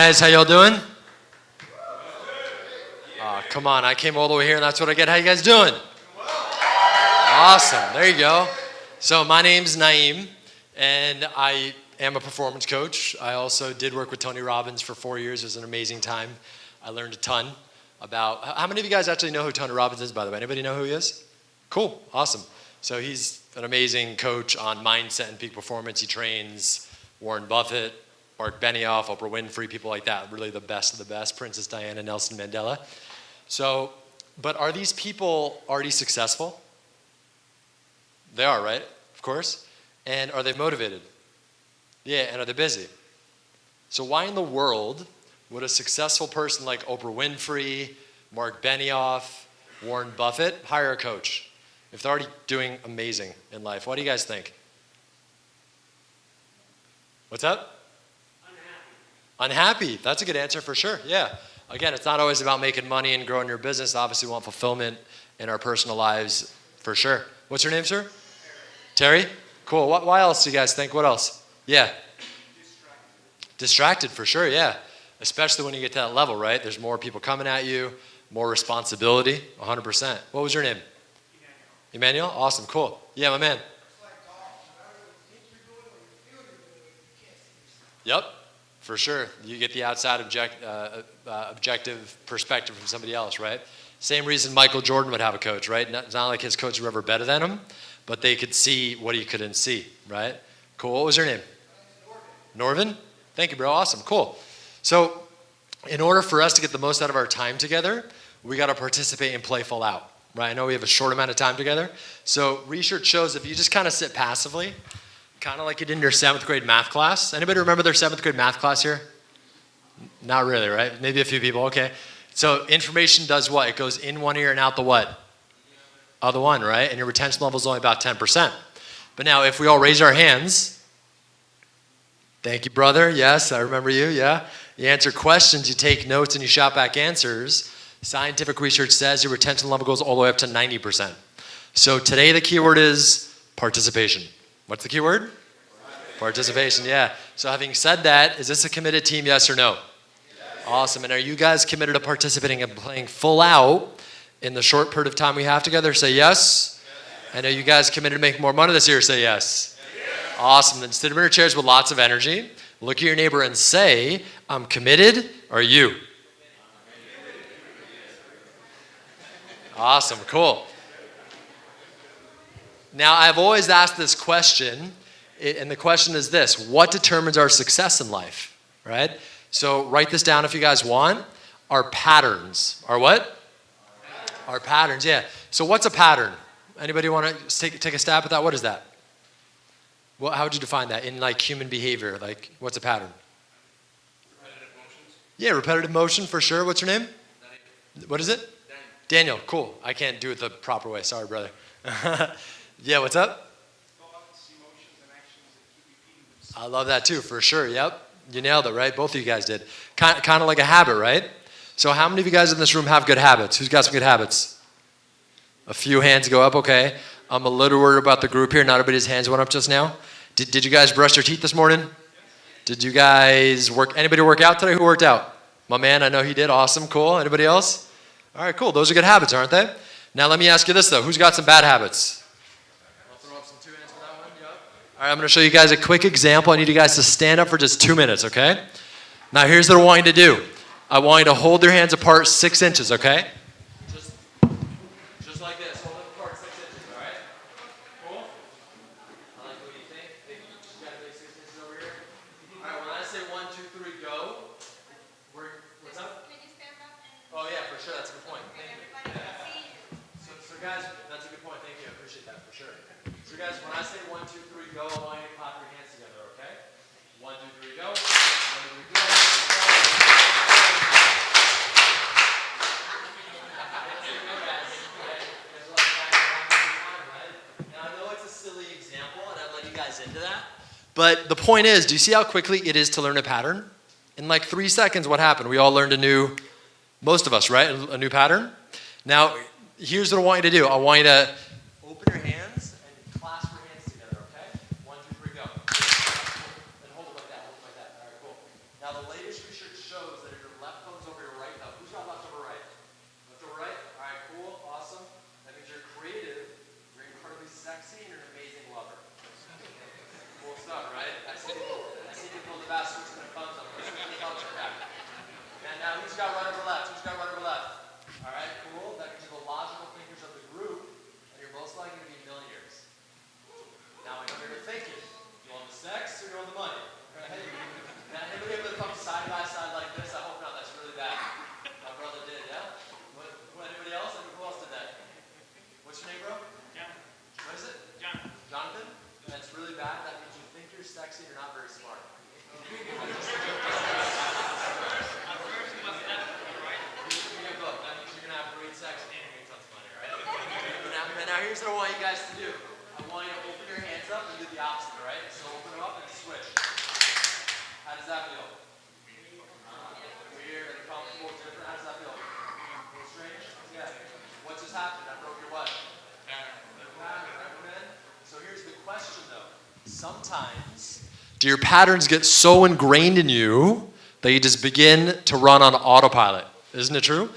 Guys, how y'all doing? Come on, I came all the way here and that's what I get. How you guys doing? Awesome, there you go. So my name's Naeem and I am a performance coach. I also did work with Tony Robbins for 4 years. It was an amazing time. I learned a ton about, how many of you guys actually know who Tony Robbins is, by the way? Anybody know who he is? Cool, awesome. So he's an amazing coach on mindset and peak performance. He trains Warren Buffett, Mark Benioff, Oprah Winfrey, people like that, really the best of the best, Princess Diana, Nelson Mandela. So, but are these people already successful? They are, right? Of course. And are they motivated? Yeah, and are they busy? So why in the world would a successful person like Oprah Winfrey, Mark Benioff, Warren Buffett hire a coach if they're already doing amazing in life? What do you guys think? What's up? Unhappy. That's a good answer for sure. Yeah. Again, it's not always about making money and growing your business. Obviously, we want fulfillment in our personal lives for sure. What's your name, sir? Terry? Cool. Why else do you guys think? What else? Yeah. Distracted for sure, yeah. Especially when you get to that level, right? There's more people coming at you, more responsibility, 100%. What was your name? Emmanuel? Awesome, cool. Yeah, my man. Yep. For sure. You get the outside objective perspective from somebody else, right? Same reason Michael Jordan would have a coach, right? It's not like his coach were ever better than him, but they could see what he couldn't see, right? Cool. What was your name? Norvin? Thank you, bro. Awesome. Cool. So in order for us to get the most out of our time together, we got to participate and play full out, right? I know we have a short amount of time together. So research shows if you just kind of sit passively, kind of like you did in your 7th grade math class. Anybody remember their 7th grade math class here? Not really, right? Maybe a few people, okay. So information does what? It goes in one ear and out the what? Other one, right? And your retention level is only about 10%. But now if we all raise our hands, thank you, brother. Yes, I remember you, yeah. You answer questions, you take notes, and you shout back answers. Scientific research says your retention level goes all the way up to 90%. So today the keyword is participation. What's the keyword? Participation, yeah. So having said that, is this a committed team, yes or no? Yes. Awesome, and are you guys committed to participating and playing full out in the short period of time we have together? Say yes. And are you guys committed to making more money this year? Say yes. Awesome, then sit in your chairs with lots of energy. Look at your neighbor and say, I'm committed, or you? Awesome, cool. Now, I've always asked this question, and the question is this: what determines our success in life, right? So write this down if you guys want. Our patterns. Our what? Our patterns, yeah. So what's a pattern? Anybody want to take a stab at that? What is that? Well, how would you define that in like human behavior? Like, what's a pattern? Repetitive motions. Yeah, repetitive motion for sure. What's your name? Daniel. What is it? Daniel, cool. I can't do it the proper way. Sorry, brother. Yeah, what's up? Thoughts, emotions, and actions that keep repeating themselves. I love that too, for sure. Yep. You nailed it, right? Both of you guys did. Kind of like a habit, right? So how many of you guys in this room have good habits? Who's got some good habits? A few hands go up, okay. I'm a little worried about the group here. Not everybody's hands went up just now. Did you guys brush your teeth this morning? Did you guys anybody work out today? Who worked out? My man, I know he did. Awesome, cool. Anybody else? All right, cool. Those are good habits, aren't they? Now let me ask you this though. Who's got some bad habits? I'll throw up some 2 hands for that one. Yep. All right, I'm going to show you guys a quick example. I need you guys to stand up for just 2 minutes, okay? Now here's what I want you to do. I want you to hold your hands apart 6 inches, okay? Just like this. Hold them apart 6 inches, all right? Cool? I like what you think. You got a big 6 inches over here. All right, when I say 1, 2, 3, go. What's up? Can you stand up and... Oh yeah, for sure. That's a good point. Thank you. Everybody can see. So guys, that's a good point. Thank you. I appreciate that for sure. So guys, when I say 1, 2, 3, go, I want you to clap your hands together, okay? 1, 2, 3, go. 1, 2, 3, go. Now I know it's a silly example, and I let you guys into that. But the point is, do you see how quickly it is to learn a pattern? In like 3 seconds, what happened? We all learned most of us, right? A new pattern. Now, here's what I want you to do. I want you to open your hands and clasp your hands together, okay? 1, 2, 3, go. And hold it like that, hold it like that. All right, cool. Now, the latest research shows here's what I want you guys to do. I want you to open your hands up and do the opposite, all right? So open them up and switch. How does that feel? Weird, uncomfortable, different. How does that feel? A little strange? Yeah. What just happened? I broke your what? Pattern. So here's the question though. Sometimes, do your patterns get so ingrained in you that you just begin to run on autopilot? Isn't it true?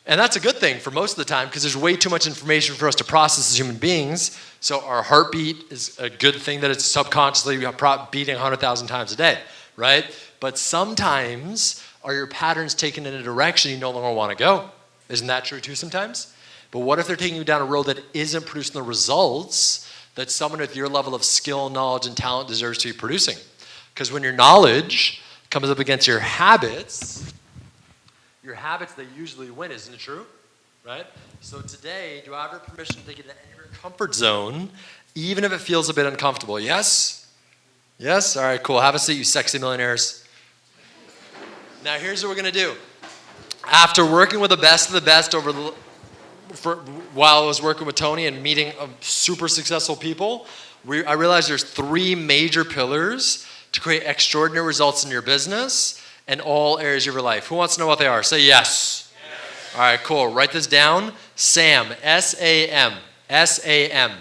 And that's a good thing for most of the time because there's way too much information for us to process as human beings. So our heartbeat is a good thing that it's subconsciously beating 100,000 times a day, right? But sometimes are your patterns taken in a direction you no longer want to go? Isn't that true too sometimes? But what if they're taking you down a road that isn't producing the results that someone with your level of skill, knowledge, and talent deserves to be producing? Because when your knowledge comes up against your habits, they usually win, isn't it true? Right? So today, do I have your permission to take you to the end of your comfort zone, even if it feels a bit uncomfortable? Yes? Yes? All right, cool. Have a seat, you sexy millionaires. Now, here's what we're going to do. After working with the best of the best while I was working with Tony and meeting super successful people, I realized there's 3 major pillars to create extraordinary results in your business and all areas of your life. Who wants to know what they are? Say yes. Yes. All right, cool. Write this down. SAM. S-A-M. S-A-M.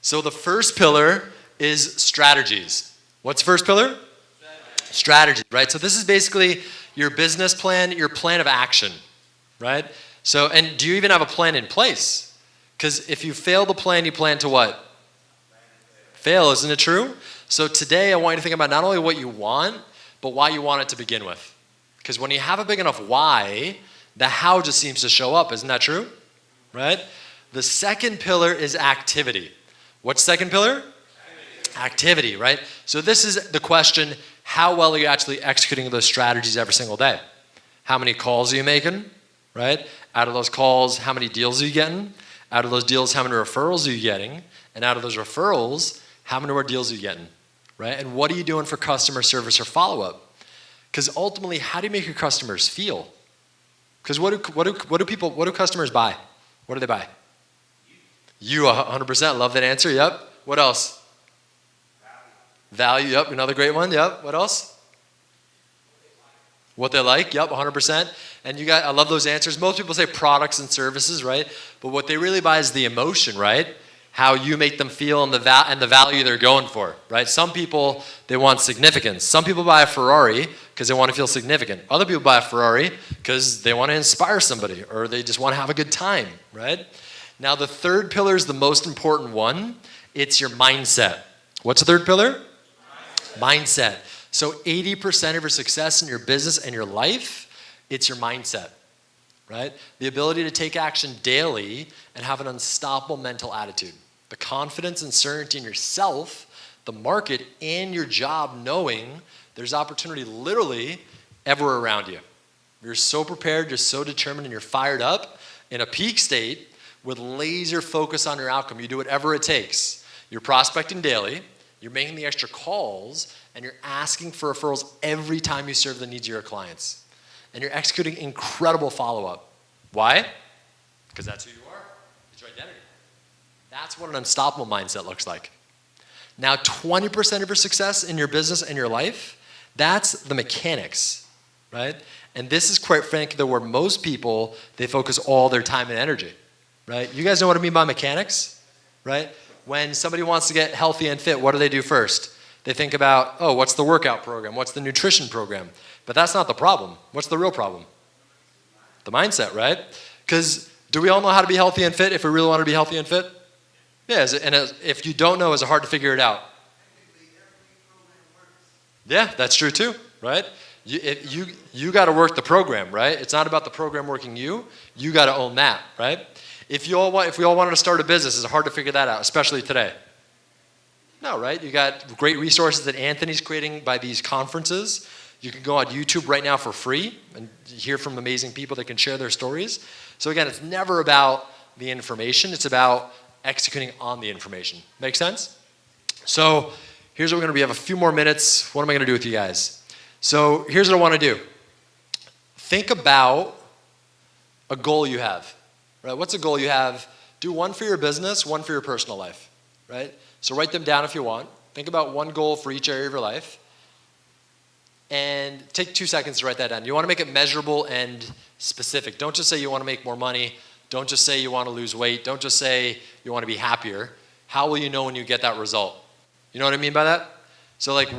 So the first pillar is strategies. What's the first pillar? Strategies, right? So this is basically your business plan, your plan of action, right? So, and do you even have a plan in place? Because if you fail the plan, you plan to what? Fail, isn't it true? So today I want you to think about not only what you want, but why you want it to begin with. Because when you have a big enough why, the how just seems to show up. Isn't that true? Right? The second pillar is activity. What's the second pillar? Activity, right? So this is the question, how well are you actually executing those strategies every single day? How many calls are you making, right? Out of those calls, how many deals are you getting? Out of those deals, how many referrals are you getting? And out of those referrals, how many more deals are you getting? Right? And what are you doing for customer service or follow-up? Because ultimately, how do you make your customers feel? Because what do customers buy? What do they buy? You 100%. Love that answer. Yep. What else? Value. Yep. Another great one. Yep. What else? What they like. Yep. 100%. And I love those answers. Most people say products and services, right? But what they really buy is the emotion, right? How you make them feel and the value they're going for, right? Some people, they want significance. Some people buy a Ferrari because they want to feel significant. Other people buy a Ferrari because they want to inspire somebody or they just want to have a good time, right? Now, the third pillar is the most important one. It's your mindset. What's the third pillar? Mindset. So 80% of your success in your business and your life, it's your mindset. Right? The ability to take action daily and have an unstoppable mental attitude. The confidence and certainty in yourself, the market, and your job, knowing there's opportunity literally everywhere around you. You're so prepared, you're so determined, and you're fired up in a peak state with laser focus on your outcome. You do whatever it takes. You're prospecting daily, you're making the extra calls, and you're asking for referrals every time you serve the needs of your clients. And you're executing incredible follow-up. Why? Because that's who you are. It's your identity. That's what an unstoppable mindset looks like. Now, 20% of your success in your business and your life, that's the mechanics, right? And this is quite frankly where most people, they focus all their time and energy, right? You guys know what I mean by mechanics, right? When somebody wants to get healthy and fit, what do they do first? They think about, oh, what's the workout program? What's the nutrition program? But that's not the problem. What's the real problem? The mindset, right? Because do we all know how to be healthy and fit if we really want to be healthy and fit? Yeah, and if you don't know, is it hard to figure it out? Yeah, that's true too, right? You got to work the program, right? It's not about the program working you. You got to own that, right? If we all wanted to start a business, is it hard to figure that out, especially today? No, right? You got great resources that Anthony's creating by these conferences. You can go on YouTube right now for free and hear from amazing people that can share their stories. So again, it's never about the information. It's about executing on the information. Make sense? So here's what we're going to do. We have a few more minutes. What am I going to do with you guys? So here's what I want to do. Think about a goal you have. Right? What's a goal you have Do one for your business, one for your personal life, right? So write them down if you want. Think about one goal for each area of your life. And take 2 seconds to write that down. You want to make it measurable and specific. Don't just say you want to make more money. Don't just say you want to lose weight. Don't just say you want to be happier. How will you know when you get that result? You know what I mean by that? So like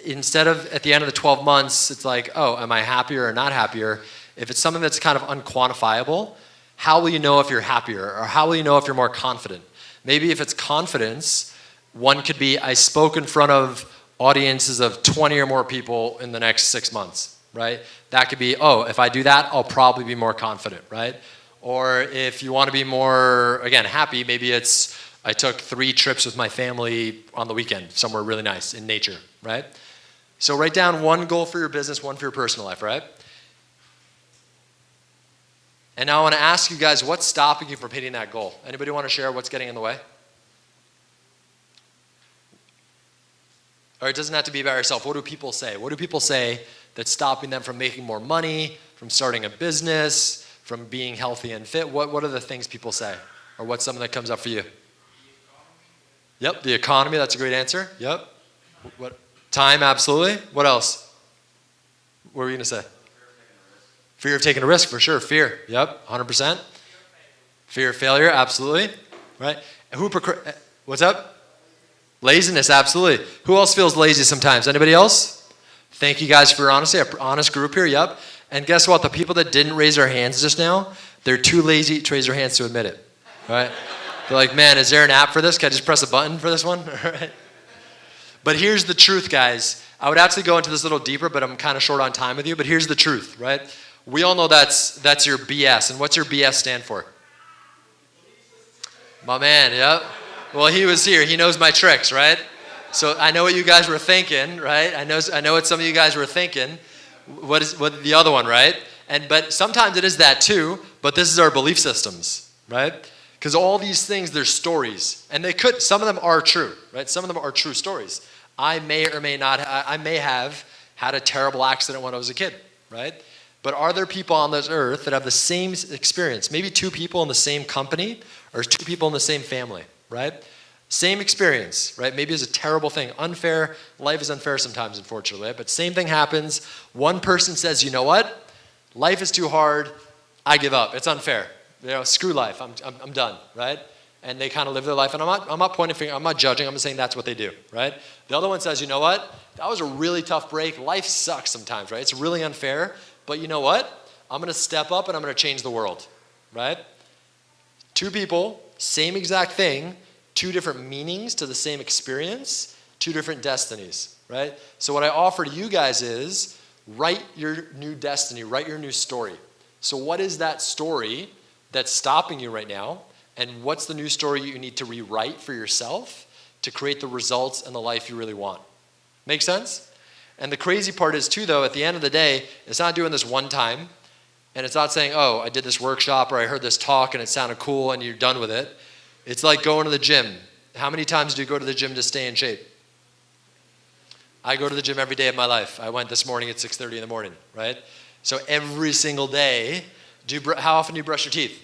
instead of at the end of the 12 months, it's like, oh, am I happier or not happier? If it's something that's kind of unquantifiable, how will you know if you're happier? Or how will you know if you're more confident? Maybe if it's confidence, one could be, I spoke in front of audiences of 20 or more people in the next 6 months, right? That could be, oh, if I do that, I'll probably be more confident, right? Or if you want to be more, again, happy, maybe it's, I took 3 trips with my family on the weekend, somewhere really nice in nature, right? So write down one goal for your business, one for your personal life, right? And now I want to ask you guys, what's stopping you from hitting that goal? Anybody want to share what's getting in the way? Or it doesn't have to be about yourself. What do people say? What do people say that's stopping them from making more money, from starting a business, from being healthy and fit? What are the things people say? Or what's something that comes up for you? Yep, the economy, that's a great answer. Yep. What? Time, absolutely. What else? What were you going to say? Fear of taking a risk, for sure. Fear, yep, 100%. Fear of failure, absolutely. Right? What's up? Laziness, absolutely. Who else feels lazy sometimes? Anybody else? Thank you guys for your honesty. An honest group here, yep. And guess what? The people that didn't raise their hands just now, they're too lazy to raise their hands to admit it. Right? They're like, man, is there an app for this? Can I just press a button for this one? All right. But here's the truth, guys. I would actually go into this a little deeper, but I'm kind of short on time with you. But here's the truth, right? We all know that's your BS. And what's your BS stand for? My man, yep. Well, he was here. He knows my tricks, right? So I know what you guys were thinking, right? I know what some of you guys were thinking. What the other one, right? But sometimes it is that too, but this is our belief systems, right? Because all these things, they're stories. And some of them are true, right? Some of them are true stories. I may have had a terrible accident when I was a kid, right? But are there people on this earth that have the same experience? Maybe 2 people in the same company or 2 people in the same family, right? Same experience, right? Maybe it's a terrible thing. Unfair. Life is unfair sometimes, unfortunately. Right? But same thing happens. One person says, you know what? Life is too hard. I give up. It's unfair. Screw life. I'm done, right? And they kind of live their life. And I'm not pointing finger. I'm not judging. I'm just saying that's what they do, right? The other one says, you know what? That was a really tough break. Life sucks sometimes, right? It's really unfair. But you know what? I'm going to step up and I'm going to change the world, right? 2 people, same exact thing, 2 different meanings to the same experience, 2 different destinies, right? So what I offer to you guys is write your new destiny, write your new story. So what is that story that's stopping you right now? And what's the new story you need to rewrite for yourself to create the results and the life you really want? Make sense? And the crazy part is too, though, at the end of the day, it's not doing this one time. And it's not saying, oh, I did this workshop or I heard this talk and it sounded cool and you're done with it. It's like going to the gym. How many times do you go to the gym to stay in shape? I go to the gym every day of my life. I went this morning at 6:30 in the morning, right? So every single day, how often do you brush your teeth?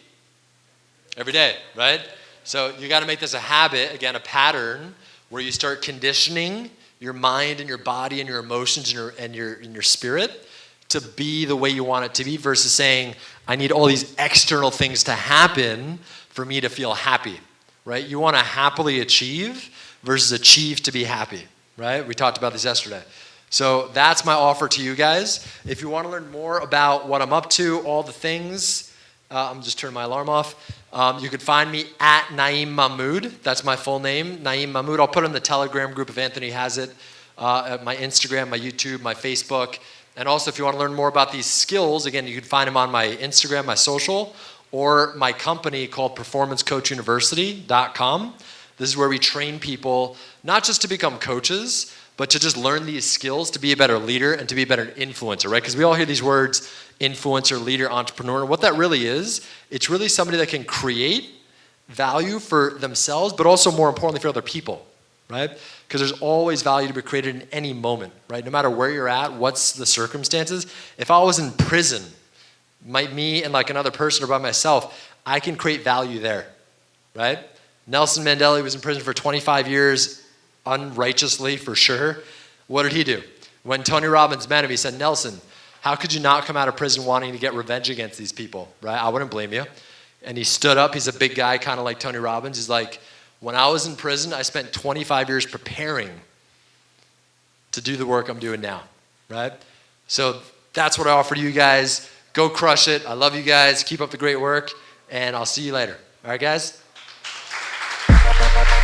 Every day, right? So you got to make this a habit, again, a pattern where you start conditioning your mind and your body and your emotions and your spirit to be the way you want it to be versus saying, I need all these external things to happen for me to feel happy, right? You want to happily achieve versus achieve to be happy, right? We talked about this yesterday. So that's my offer to you guys. If you want to learn more about what I'm up to, all the things, I'm just turning my alarm off. You can find me at Naeem Mahmood. That's my full name, Naeem Mahmood. I'll put it in the Telegram group if Anthony has it, at my Instagram, my YouTube, my Facebook. And also, if you want to learn more about these skills, again, you can find them on my Instagram, my social, or my company called performancecoachuniversity.com. This is where we train people not just to become coaches, but to just learn these skills to be a better leader and to be a better influencer, right? Because we all hear these words, influencer, leader, entrepreneur. What that really is, it's really somebody that can create value for themselves, but also more importantly for other people, right? Because there's always value to be created in any moment, right? No matter where you're at, what's the circumstances. If I was in prison, me and like another person or by myself, I can create value there, right? Nelson Mandela was in prison for 25 years, unrighteously for sure. What did he do? When Tony Robbins met him, he said, Nelson, how could you not come out of prison wanting to get revenge against these people, right? I wouldn't blame you. And he stood up. He's a big guy, kind of like Tony Robbins. He's like, when I was in prison, I spent 25 years preparing to do the work I'm doing now, right? So that's what I offer to you guys. Go crush it. I love you guys. Keep up the great work, and I'll see you later. All right, guys?